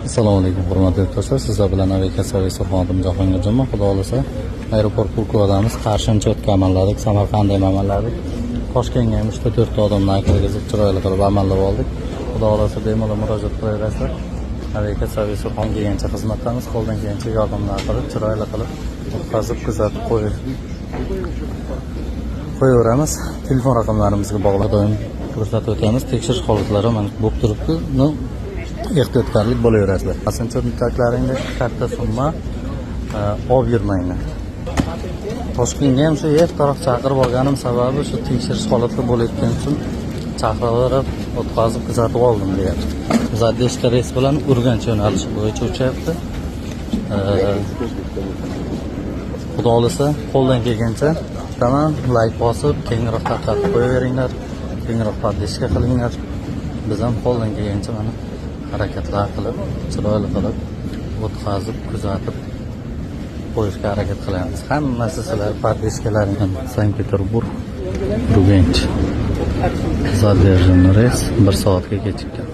Assalomu alaykum hurmatli yurtdoshlar, sizlar bilan aviakassaviy Surxondaryo Jahongir Juma. Xudo xolasa aeroport Pulkovodamiz, Qarshin cho'tka amalladik, Samarqand ham amalladik. Toshkentga ham 3-4 ta odamni kirgizib chiroyli qilib amallab oldik. Xudo xolasa bemalol murojaat qilaverasizlar. Aviakassaviy Surxon kelgancha xizmatdamiz, qo'ldan kelgancha yordamlar qilib, chiroyli qilib o'tkazib kuzatib qo'yaveramiz. Telefon raqamlarimizga bog'lab doim ko'rsatib o'tamiz. Tekshirish holatlari mana bo'lib turibdi. Ehtiyotkorlik bo'laverasizlar. Aslida mutaklaringda katta summa olib yurmanglar. Toshkentga ham shu ertaroq chaqirib olganim sababi shu tekshirish holatda bo'layotgan uchun chaqirib o'tkazib kuzatib oldim deyapti. Zadeshka reys bilan Urganch yo'nalishi bo'yicha uchayapti. Xudo xolasa qo'ldan kelgancha tamam like bosib, kengroq tarqatib qo'yaveringlar. Kengroq podlishka qilinglar. Biz ham qo'ldan kelgancha mana harakatlar qilib, chiroyli qilib, o'tkazib, kuzatib qo'yishga harakat qilamiz. Hammasi sizlar podlishkalaringdan Sankt-Peterburg, Urganch. Zadержанный reys 1 soatga kechikkan.